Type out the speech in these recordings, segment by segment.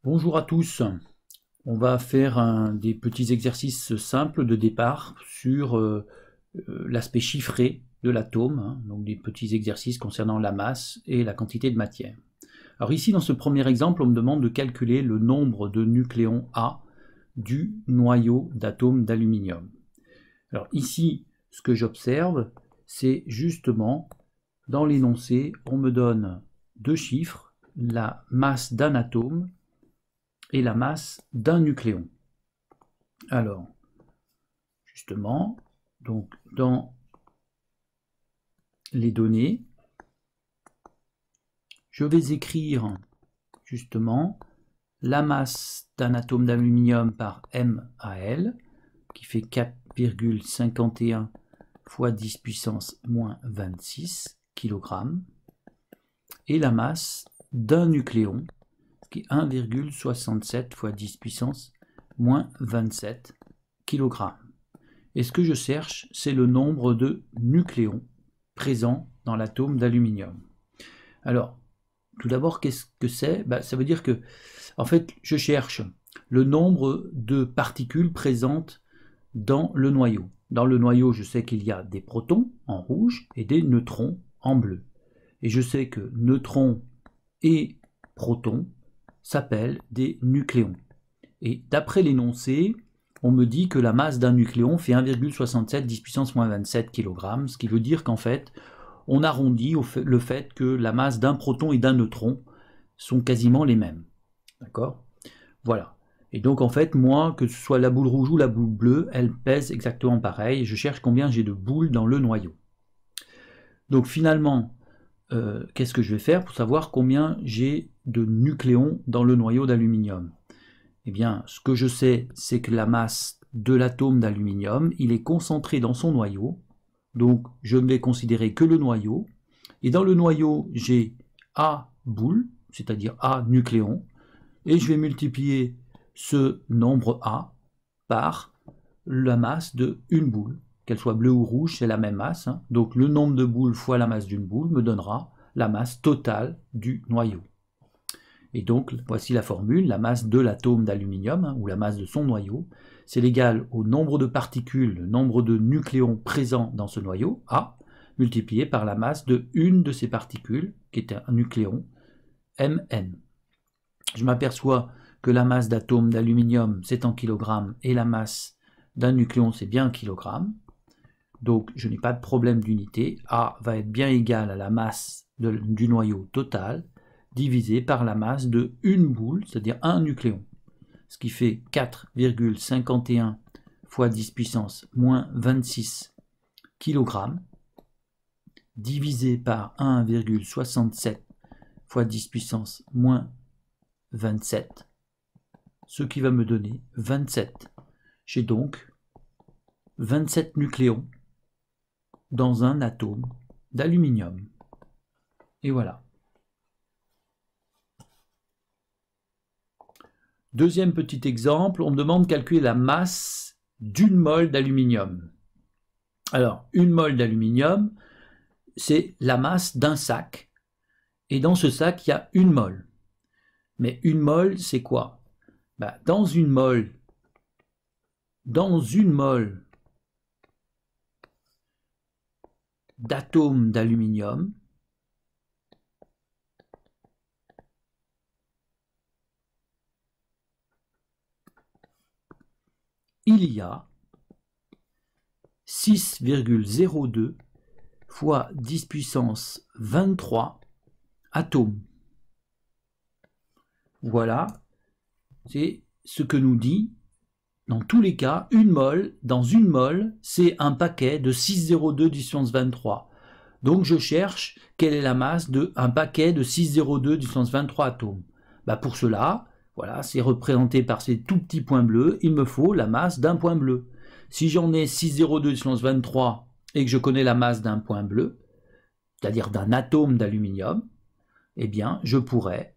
Bonjour à tous, on va faire des petits exercices simples de départ sur l'aspect chiffré de l'atome, hein, donc des petits exercices concernant la masse et la quantité de matière. Alors ici dans ce premier exemple on me demande de calculer le nombre de nucléons A du noyau d'atome d'aluminium. Alors ici ce que j'observe c'est justement dans l'énoncé on me donne deux chiffres, la masse d'un atome et la masse d'un nucléon. Alors, justement, donc dans les données, je vais écrire justement la masse d'un atome d'aluminium par MAL, qui fait 4,51 fois 10 puissance moins 26 kg, et la masse d'un nucléon, qui est 1,67 fois 10 puissance moins 27 kg. Et ce que je cherche, c'est le nombre de nucléons présents dans l'atome d'aluminium. Alors, tout d'abord, qu'est-ce que c'est? Ça veut dire que, en fait, je cherche le nombre de particules présentes dans le noyau. Dans le noyau, je sais qu'il y a des protons en rouge et des neutrons en bleu. Et je sais que neutrons et protons s'appellent des nucléons. Et d'après l'énoncé, on me dit que la masse d'un nucléon fait 1,67 10 puissance moins 27 kg, ce qui veut dire qu'en fait, on arrondit le fait que la masse d'un proton et d'un neutron sont quasiment les mêmes. D'accord? Voilà. Et donc en fait, moi, que ce soit la boule rouge ou la boule bleue, elles pèsent exactement pareil. Je cherche combien j'ai de boules dans le noyau. Donc finalement, qu'est-ce que je vais faire pour savoir combien j'ai de nucléons dans le noyau d'aluminium? Eh bien, ce que je sais, c'est que la masse de l'atome d'aluminium, il est concentré dans son noyau. Donc, je ne vais considérer que le noyau. Et dans le noyau, j'ai A boules, c'est-à-dire A nucléons. Et je vais multiplier ce nombre A par la masse de une boule. Qu'elle soit bleue ou rouge, c'est la même masse. Hein. Donc, le nombre de boules fois la masse d'une boule me donnera la masse totale du noyau. Et donc, voici la formule, la masse de l'atome d'aluminium, hein, ou la masse de son noyau, c'est l'égal au nombre de particules, le nombre de nucléons présents dans ce noyau, A, multiplié par la masse de une de ces particules, qui est un nucléon, Mn. Je m'aperçois que la masse d'atome d'aluminium, c'est en kilogrammes, et la masse d'un nucléon, c'est bien en kilogrammes. Donc, je n'ai pas de problème d'unité. A va être bien égal à la masse du noyau total, divisé par la masse de une boule, c'est-à-dire un nucléon, ce qui fait 4,51 fois 10 puissance moins 26 kg, divisé par 1,67 fois 10 puissance moins 27, ce qui va me donner 27. J'ai donc 27 nucléons dans un atome d'aluminium. Et voilà. Deuxième petit exemple, on me demande de calculer la masse d'une mole d'aluminium. Alors, une mole d'aluminium, c'est la masse d'un sac. Et dans ce sac, il y a une mole. Mais une mole, c'est quoi? Dans une mole d'atomes d'aluminium, il y a 6,02 fois 10 puissance 23 atomes. Voilà, c'est ce que nous dit, dans tous les cas, dans une mole, c'est un paquet de 6,02 puissance 23. Donc je cherche quelle est la masse d'un paquet de 6,02 puissance 23 atomes. Pour cela, voilà, c'est représenté par ces tout petits points bleus, il me faut la masse d'un point bleu. Si j'en ai 6,02 puissance 23 et que je connais la masse d'un point bleu, c'est-à-dire d'un atome d'aluminium, eh bien je pourrais,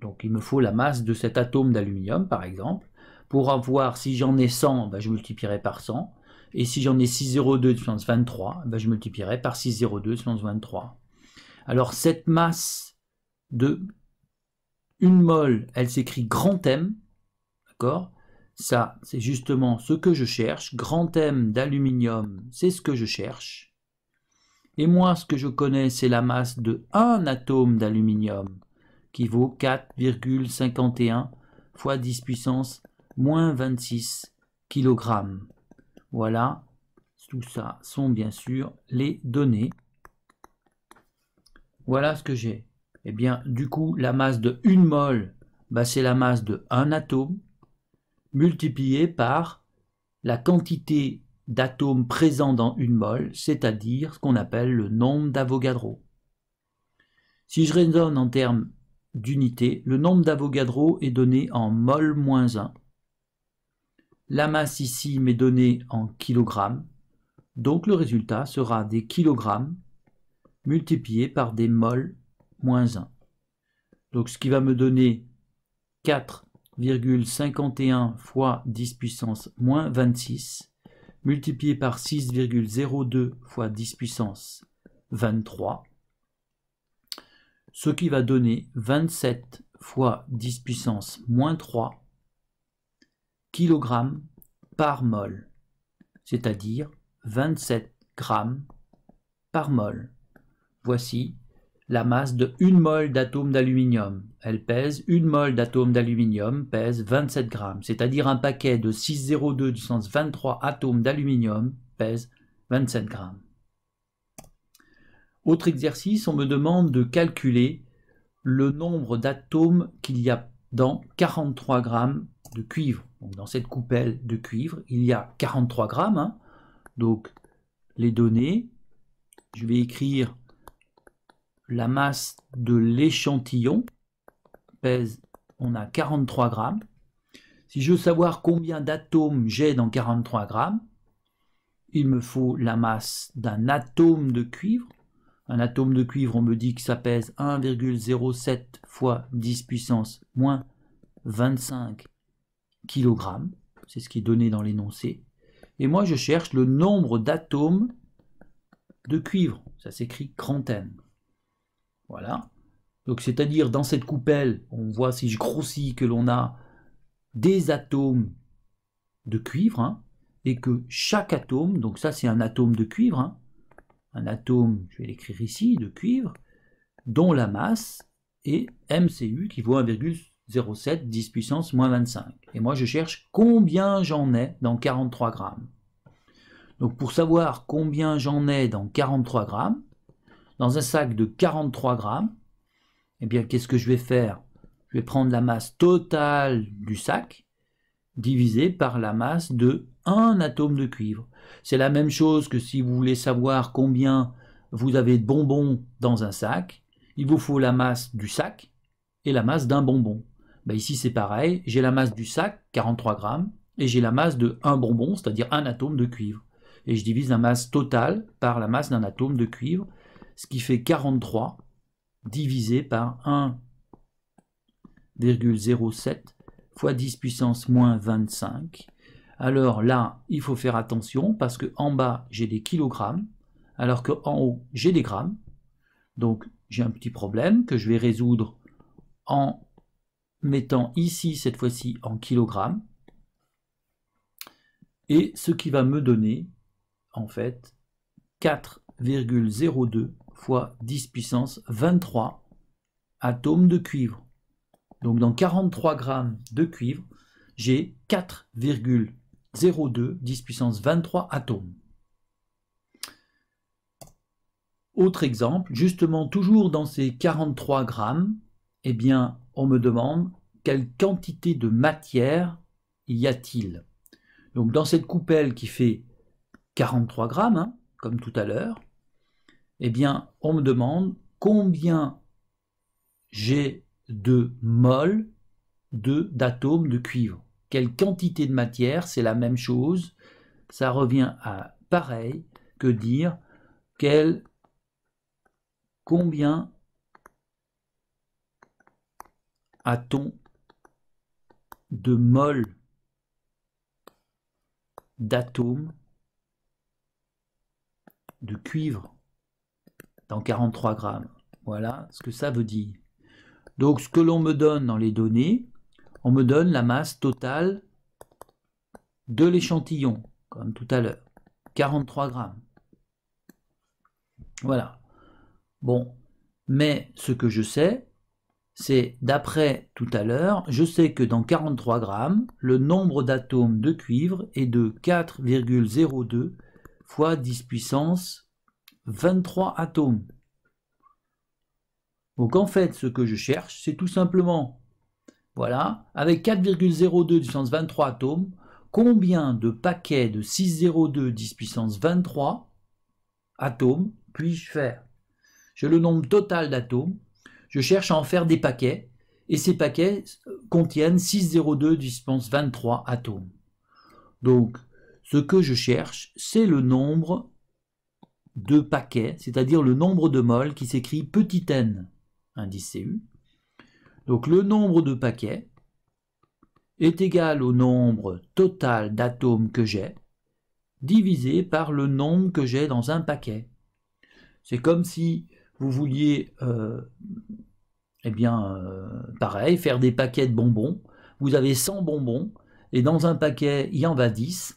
donc il me faut la masse de cet atome d'aluminium par exemple, pour avoir, si j'en ai 100, je multiplierai par 100, et si j'en ai 6,02 puissance 23, je multiplierai par 6,02 puissance 23. Alors cette masse de une mole, elle s'écrit grand M, d'accord? Ça, c'est justement ce que je cherche. Grand M d'aluminium, c'est ce que je cherche. Et moi, ce que je connais, c'est la masse de un atome d'aluminium, qui vaut 4,51 fois 10 puissance moins 26 kg. Voilà, tout ça sont bien sûr les données. Voilà ce que j'ai. Eh bien, du coup, la masse de 1 mole, bah, c'est la masse de un atome, multiplié par la quantité d'atomes présents dans 1 mole, c'est-à-dire ce qu'on appelle le nombre d'Avogadro. Si je raisonne en termes d'unité, le nombre d'Avogadro est donné en mol-1. La masse ici m'est donnée en kilogrammes, donc le résultat sera des kilogrammes multipliés par des mol-1. Donc ce qui va me donner 4,51 fois 10 puissance moins 26 multiplié par 6,02 fois 10 puissance 23, ce qui va donner 27 fois 10 puissance moins 3 kg par mol, c'est-à-dire 27 grammes par mol. Voici la masse de 1 mol d'atome d'aluminium. Elle pèse 1 mol d'atome d'aluminium pèse 27 grammes, c'est-à-dire un paquet de 6,02 puissance 23 atomes d'aluminium pèse 27 grammes. Autre exercice, on me demande de calculer le nombre d'atomes qu'il y a dans 43 grammes de cuivre. Donc dans cette coupelle de cuivre, il y a 43 grammes. Hein. Donc les données, je vais écrire la masse de l'échantillon, on a 43 grammes. Si je veux savoir combien d'atomes j'ai dans 43 grammes, il me faut la masse d'un atome de cuivre. Un atome de cuivre, on me dit que ça pèse 1,07 fois 10 puissance moins 25 kg. C'est ce qui est donné dans l'énoncé. Et moi, je cherche le nombre d'atomes de cuivre. Ça s'écrit grand M. Voilà. Donc, c'est-à-dire, dans cette coupelle, on voit, si je grossis, que l'on a des atomes de cuivre, hein, et que chaque atome, donc ça, c'est un atome de cuivre, hein, un atome, je vais l'écrire ici, de cuivre, dont la masse est MCU, qui vaut 1,07 10 puissance moins 25. Et moi, je cherche combien j'en ai dans 43 grammes. Donc, pour savoir combien j'en ai dans 43 grammes, dans un sac de 43 grammes, eh bien, qu'est-ce que je vais faire? Je vais prendre la masse totale du sac, divisé par la masse de un atome de cuivre. C'est la même chose que si vous voulez savoir combien vous avez de bonbons dans un sac, il vous faut la masse du sac et la masse d'un bonbon. Ben ici c'est pareil, j'ai la masse du sac, 43 grammes, et j'ai la masse de un bonbon, c'est-à-dire un atome de cuivre. Et je divise la masse totale par la masse d'un atome de cuivre, ce qui fait 43 divisé par 1,07 fois 10 puissance moins 25. Alors là, il faut faire attention parce que en bas, j'ai des kilogrammes, alors qu'en haut, j'ai des grammes. Donc, j'ai un petit problème que je vais résoudre en mettant ici, cette fois-ci, en kilogrammes. Et ce qui va me donner, en fait, 4,02 fois 10 puissance 23 atomes de cuivre. Donc dans 43 grammes de cuivre, j'ai 4,02 10 puissance 23 atomes. Autre exemple, justement toujours dans ces 43 grammes, eh bien on me demande quelle quantité de matière y a-t-il. Donc dans cette coupelle qui fait 43 grammes, hein, comme tout à l'heure, eh bien on me demande combien j'ai de mol d'atomes de cuivre. Quelle quantité de matière, c'est la même chose. Ça revient à pareil que dire combien a-t-on de mol d'atomes de cuivre dans 43 grammes. Voilà ce que ça veut dire. Donc ce que l'on me donne dans les données, on me donne la masse totale de l'échantillon, comme tout à l'heure, 43 grammes. Voilà. Bon, mais ce que je sais, c'est d'après tout à l'heure, je sais que dans 43 grammes, le nombre d'atomes de cuivre est de 4,02 fois 10 puissance 23 atomes. Donc en fait, ce que je cherche, c'est tout simplement, voilà, avec 4,02 puissance 23 atomes, combien de paquets de 6,02 10 puissance 23 atomes puis-je faire? J'ai le nombre total d'atomes, je cherche à en faire des paquets, et ces paquets contiennent 6,02 10 puissance 23 atomes. Donc, ce que je cherche, c'est le nombre de paquets, c'est-à-dire le nombre de moles qui s'écrit petit n, indice Cu. Donc, le nombre de paquets est égal au nombre total d'atomes que j'ai, divisé par le nombre que j'ai dans un paquet. C'est comme si vous vouliez, pareil, faire des paquets de bonbons. Vous avez 100 bonbons, et dans un paquet, il y en va 10.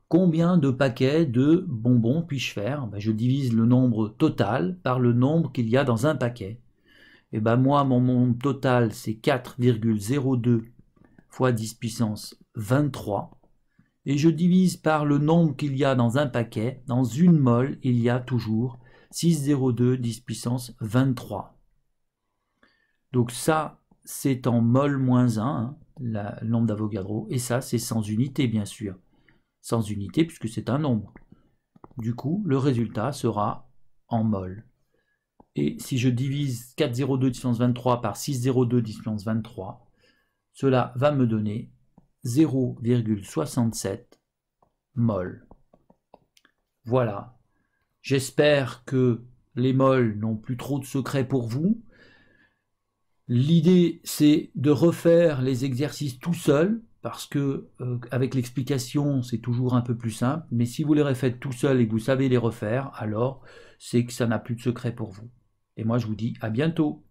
Combien de paquets de bonbons puis-je faire? Je divise le nombre total par le nombre qu'il y a dans un paquet. Et moi, mon nombre total, c'est 4,02 fois 10 puissance 23. Et je divise par le nombre qu'il y a dans un paquet. Dans une mole, il y a toujours 6,02 10 puissance 23. Donc ça, c'est en mol moins 1, le nombre d'Avogadro. Et ça, c'est sans unité, bien sûr. Sans unité, puisque c'est un nombre. Du coup, le résultat sera en mol. Et si je divise 4,02 10 puissance 23 par 6,02 10 puissance 23, cela va me donner 0,67 mol. Voilà. J'espère que les mols n'ont plus trop de secrets pour vous. L'idée, c'est de refaire les exercices tout seul, parce que avec l'explication, c'est toujours un peu plus simple. Mais si vous les refaites tout seul et que vous savez les refaire, alors c'est que ça n'a plus de secret pour vous. Et moi, je vous dis à bientôt.